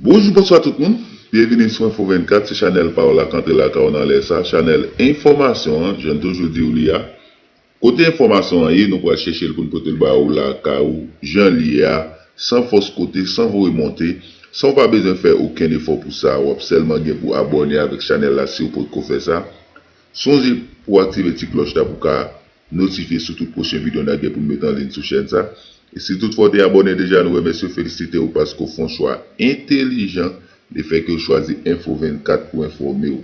Bonjour, bonsoir tout le monde. Bienvenue sur Info 24, c'est Chanel Paola quand la on laisse ça. Chanel Information, j'aime toujours dire où il y a. Côté information, nous allons chercher le côté le bas ou la ou Jean Lia, sans force côté, sans vous remonter, sans pas besoin de faire aucun effort pour ça, ou seulement pour abonner avec Chanel là si vous pouvez faire ça. Songez pour activer la petite cloche là pour notifier sur toute prochaine vidéo pour mettre en ligne sur chaîne ça. Et si toutefois vous êtes abonné déjà, nous remercions féliciter vous parce qu'on fait un choix intelligent de faire que vous choisissez Info 24 pour informer vous.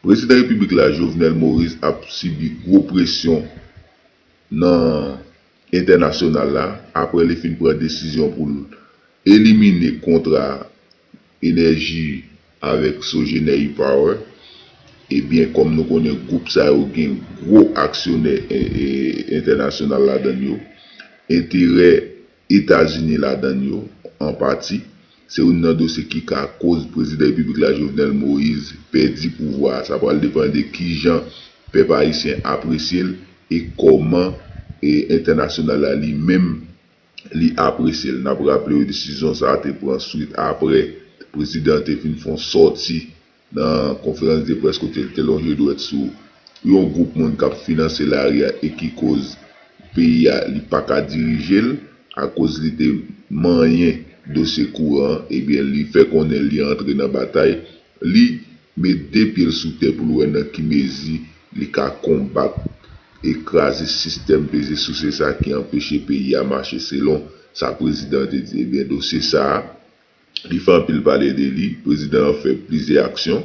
Le président de la République, là, Jovenel Moïse, a subi gros pression dans international là, après les fins de décision pour éliminer le contrat énergie avec Sogener Power. Et bien, comme nous connaissons le groupe, ça a un gros actionnaire international là-dedans, intérêt États-Unis là-dedans, en partie. C'est un dossier qui a cause le président de la République, la Jovenel Moïse, perdu pouvoir. Ça va dépendre de qui gens, peuple haïtien apprécie et comment international lui-même l'apprécie. N'a pas rappelé une décision, ça a été pris ensuite après. Le président a fait une sortie dans la conférence de presse côté de l'on doit être sous un groupe qui a financé l'ARIA et qui cause le pays à pas qu'à diriger à cause de moyens dossier courant, et bien, il fait qu'on est entré dans la bataille, il met des pieds sous terre pour le qui mesi, il a combattre, écraser le système pesé sous ça qui empêche le pays à marcher selon sa présidente dit, eh bien, dossier ça, il fait un pile parler de lui, le président a fait plusieurs actions,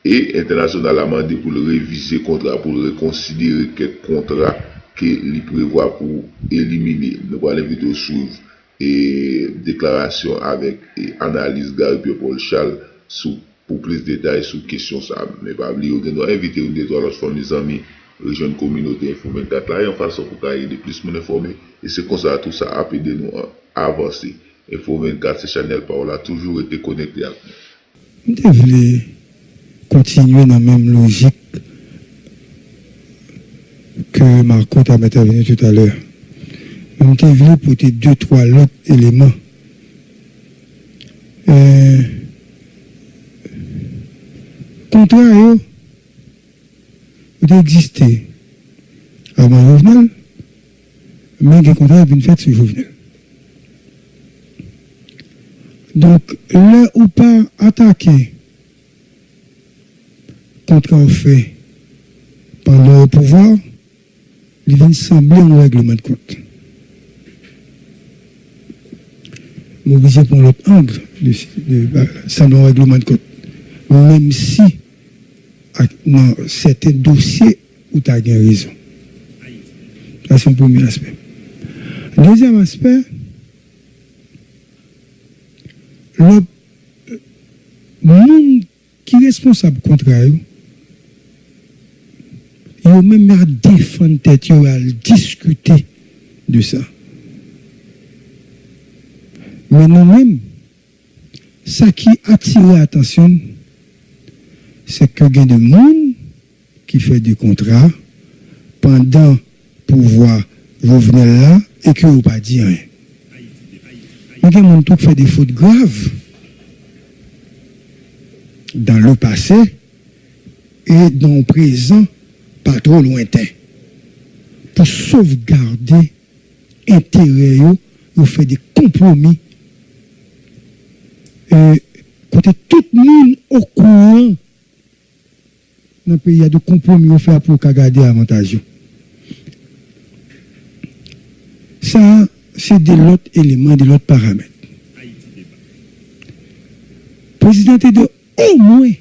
et international a demandé pour le réviser contrat, pour le reconsidérer quel contrat qu'il prévoit pour éliminer. Nous allons l'inviter au suivre et déclaration avec et analyse Gary Paul Charles pour plus de détails sur question ça. Mais pas oublier, nous inviter une des trois autres mes amis, les jeunes communautés Info 24 là, et en façon pour qu'il y ait de plus de informer. Et c'est comme ça, tout ça a aidé nous à avancer. Info 24, c'est Chanel Paola, a toujours été connecté avec nous. Je voulais continuer dans la même logique que Marco t'a intervenu tout à l'heure. Je voulais porter 2-3 autres éléments. Contrat, il existe avant Jovenel, mais le contrat est une fête sur Jovenel. Donc, là où pas attaquer, contrat fait pendant le pouvoir, il vient sembler un règlement de compte. Nous visons pour l'autre angle, ça un règlement de compte. Même si, dans certains dossiers, où tu as raison. Ça, c'est le premier aspect. Deuxième aspect, le monde qui est responsable contre eux, ils ont même à défendre tête, à discuter de ça. Mais nous-mêmes, ça qui attire l'attention, c'est que il y a des gens qui font des contrats pendant le pouvoir Jovenel là et qui n'ont pas dit rien. Il y a des gens qui font des fautes graves dans le passé et dans le présent pas trop lointain. Pour sauvegarder l'intérêt, ils fait des compromis. Et côté tout le monde au courant, dans le pays, il y a des compromis à faire pour garder l'avantage. Ça, c'est de l'autre élément, de l'autre paramètre. Le président est de au moins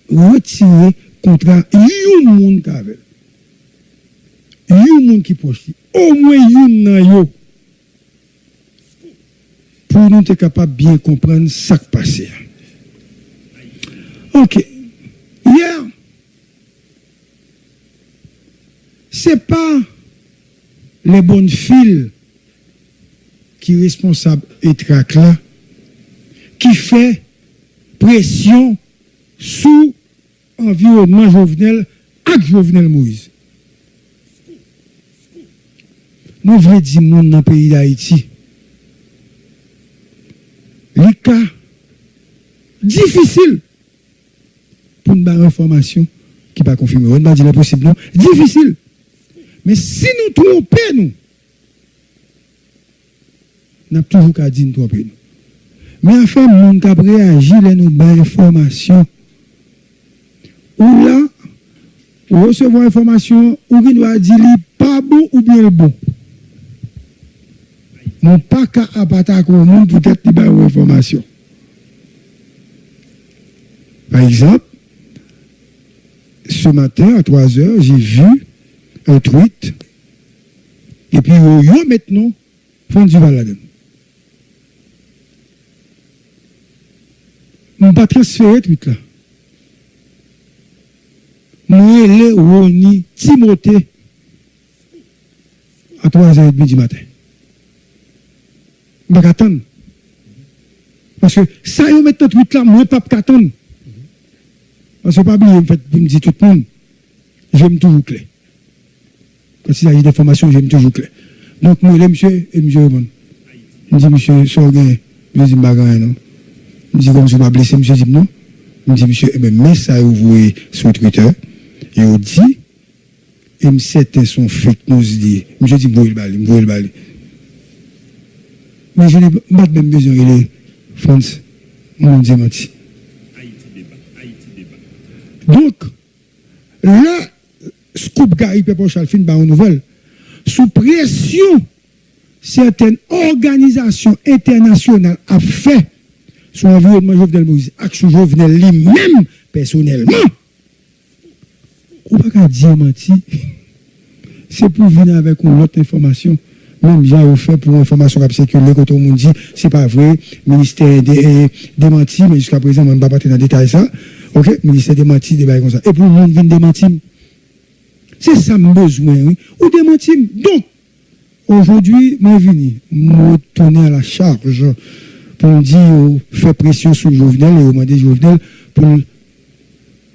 retirer contrat un monde qui avait. Un monde qui proche. Au moins un nan pour nous être capable de bien comprendre ce qui passe. Ok. Hier, ce n'est pas les bonnes files qui sont responsables et trac là, qui fait pression sous environnement Jovenel avec Jovenel Moïse. Nous voulons dire monde dans le pays d'Haïti. Les cas difficile pour nous avoir information qui pas confirmée. On va dire impossible, non? Difficile. Mais si nous trompons, nous n'avons toujours qu'à dire nous tromper. Mais enfin, mon cap réagit, là, nous avons information. Ou là, ou recevoir information, ou qui doit dire pas bon ou bien bon. Mon pas qu'à abattre au monde pour être libre d'information. Par exemple, ce matin, à 3 heures, j'ai vu un tweet, et puis, yo maintenant, font du Valaden. Je ne vais pas transférer le tweet là. Moi, je Roni Timothée à 3h30 du matin. Je ne vais pas attendre. Parce que ça, yo maintenant, tweet là, moi, je ne vais pas attendre. Parce que pas oublier, en fait, je me dis tout le monde, j'aime toujours clair. Quand il s'agit d'informations, j'aime toujours clair. Donc, moi, monsieur, et monsieur, je dis, monsieur, Sorgen, je dis, bagarre, non. Je dis, comme je ne vais pas blesser, monsieur, dit, non. Je dis, monsieur, mais ça, vous voyez sur Twitter, et on dit, et certains sont fake news, dit, monsieur, dit, vous voyez le balai. Mais je n'ai pas même besoin, il est France, mon Dieu, menti. Donc, là, Scoop Gary Pepo Chalfin, bah, une nouvelle, sous pression, certaines organisations internationales ont fait sur l'environnement Jovenel Moïse, action Jovenel lui-même, personnellement. On ne peut pas dire menti. C'est pour venir avec une autre information. Même j'ai fait pour information qui a circulé, quand on me dit, c'est pas vrai, ministère démenti, mais jusqu'à présent, on ne va pas dans le détail ça. Ok, ministère démenti, débat comme ça. Et pour le monde vient démentir. C'est ça mon besoin, oui. Ou démentir. Donc, aujourd'hui, moi, je viens, me tourner à la charge pour me dire, faire pression sur Jovenel et demander Jovenel pour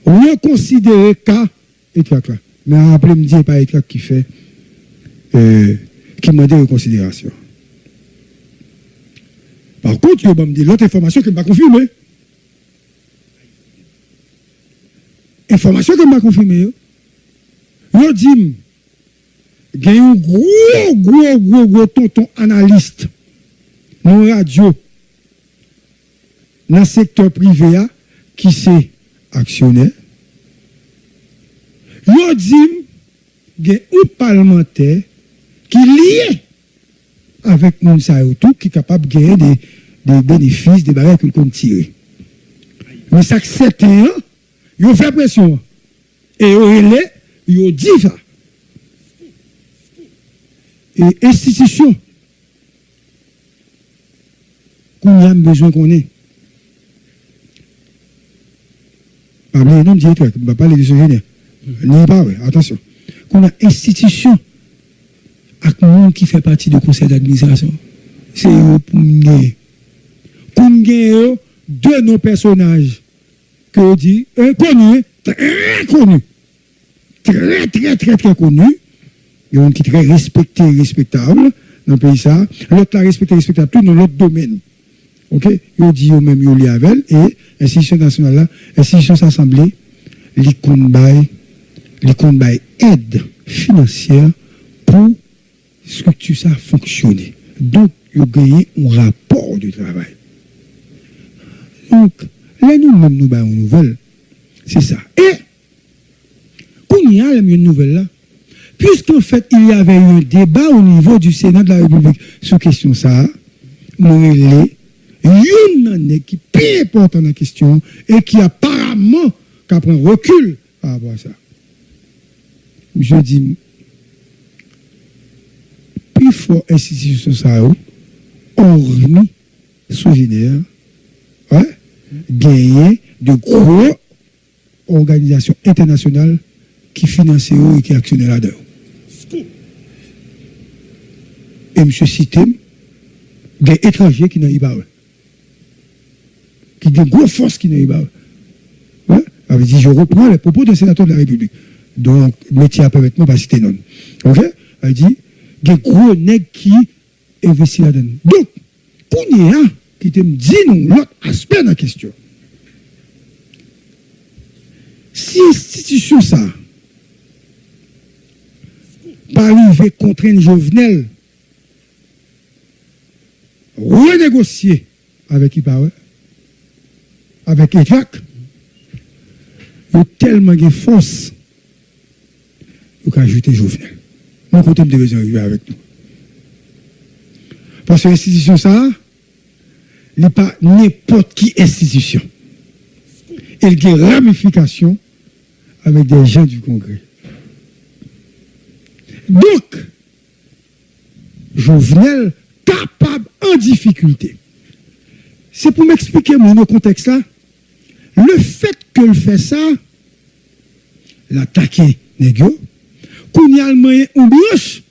reconsidérer cas et trac là. Mais après, me dire, pas trac qui fait, qui m'a dit reconsidération. Par contre, il va me dire l'autre information qui ne m'a pas confirmée. Information que m'a confirmé. Yo dit, il y a un gros tonton analyste dans la radio, dans le secteur privé, qui c'est actionnaire. Yo dit, il y a un parlementaire qui est lié avec Mounsa Yotou, qui est capable de gagner des bénéfices, des barrières qu'il compte tirer. Mais ça, c'est un. Ils fait pression. Et ils dit ça. Et institution, qu'on a besoin qu'on ait. Pas le nom directeur, je ne vais pas parler de ce génie. Non, pas, oui, attention. Qu'on a institution, avec le monde qui fait partie du conseil d'administration. C'est eux pour nous. Qu'on gagne de nos personnages. Que on dit, connu, très connu, très connu, et on qui est très respecté, respectable dans le pays ça, l'autre là respecté, respectable, tout dans l'autre domaine. Ok? On dit eux même, ils avec elle, et l'institution nationale là, l'institution s'assemblée, les comptes aide financière pour structure ça fonctionner. Donc, ils ont gagné un rapport du travail. Donc, là, nous-mêmes, nous avons une nouvelle. C'est ça. Et, quand il y a une nouvelle là, puisqu'en fait, il y avait eu un débat au niveau du Sénat de la République sur question ça, nous une qui est plus importante dans la question et qui apparemment prend recul par rapport à ça. Je dis, plus fort institution ça, hormis sous génère, ouais, gagner de gros organisations internationales qui financent et qui actionnent là-dedans. Et M. Sitem, des étrangers qui n'ont pas. Qui ont des grosses forces qui n'ont pas. Ouais? Ça veut dire, je reprends les propos d'un sénateur de la République. Donc, métier à permettre, pas citer non. Ok? Elle dit, des gros nègres qui investissent là-dedans. Donc, qu'on y a, qui te dit nous l'autre aspect de la question. Si l'institution ça pas arriver contraindre Jovenel renégocier avec qui parle avec Jacques, il y a tellement de force il faut ajouter Jovenel. Mon côté de besoin arriver avec nous. Parce que l'institution ça n'est pas n'importe qui institution. Il y a des ramifications avec des gens du Congrès. Donc, Jovenel capable en difficulté. C'est pour m'expliquer mon contexte là. Le fait qu'il fait ça, l'attaquer négo, qu'on y a le moyen ou blanche,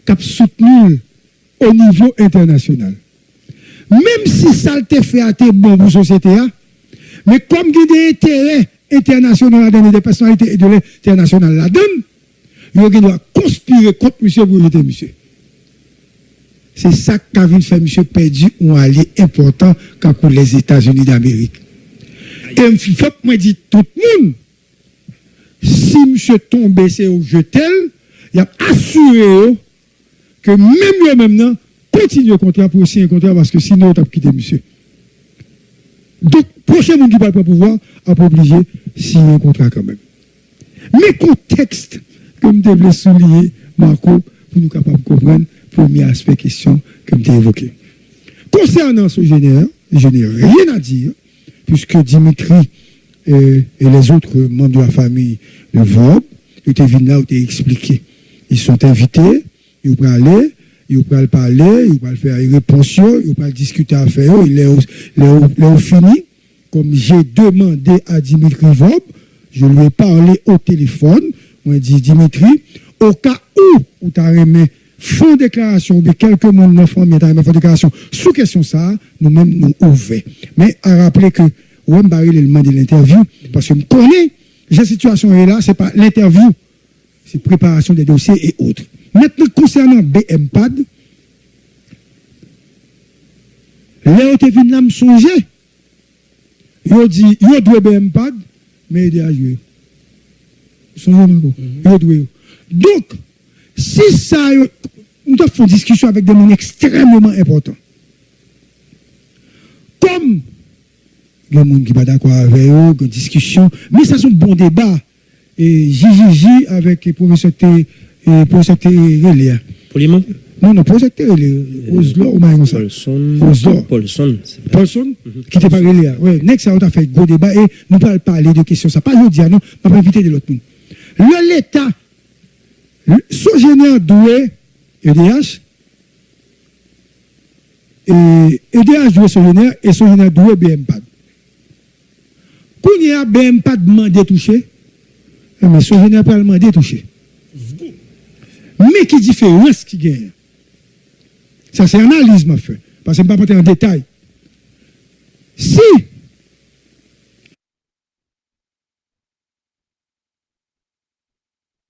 cap soutenu au niveau international. Même si ça te fait à tes bon pour la société, mais comme il y a des intérêts internationaux là-dedans, des personnalités de l'international là-dedans, il doit conspirer contre monsieur pour jeter monsieur. C'est ça qu'a fait monsieur perdu un allié important quand pour les États-Unis d'Amérique. Et il faut que moi dise tout le monde, si monsieur tombe, c'est au jetel, il a assuré que même le même continue le contrat pour signer un contrat parce que sinon, on a quitté monsieur. Donc, prochain monde qui va pas pouvoir, a pas obligé de signer un contrat quand même. Mais contexte, comme je voulais souligner, Marco, pour nous capables de comprendre le premier aspect question que je évoqué. Concernant ce général, je n'ai rien à dire, puisque Dimitri et les autres membres de la famille de VOB, ils étaient venus là, ils ont expliqué. Ils sont invités, ils vont aller, ils vont parler, ils vont faire une réponse, ils vont discuter à faire, ils ont fini. Comme j'ai demandé à Dimitri VOB, je lui ai parlé au téléphone, moi dit Dimitri, au cas où tu as remis fond déclaration, de quelques mots de famille, tu as remis fond déclaration, sous question ça, nous-mêmes nous ouvrons. Mais à rappeler que Ouem Baril le demande l'interview, parce que je connais, la situation est là, ce n'est pas l'interview, c'est préparation des dossiers et autres. Maintenant, concernant BMPAD, Léo Tevin là me songeait. Il dit, il doit BMPAD, mais il a joué. Donc, si ça, nous devons faire une discussion avec des gens extrêmement importants. Comme il y a des gens qui ne sont pas d'accord avec eux, une discussion, mais ça c'est un bon débat. Et JJJ avec le professeur Relais. Poliment? Non, professeur Relais. Oslo ou Maïon ça? Paulson. Qui te parle là. Oui, next, ça a fait un gros débat et nous allons parler de questions. Ça pas aujourd'hui, non, on va inviter de l'autre monde. L'État, Sogénère doué EDH, et EDH doué Sogénère et Sogénère doué BMPAD. Quand il y a BMPAD demandé toucher, mais Sogénère pas demandé toucher. Mais qui différence qui gagne? Ça, c'est analyse, ma fait. Parce que je ne vais pas porter en détail. Si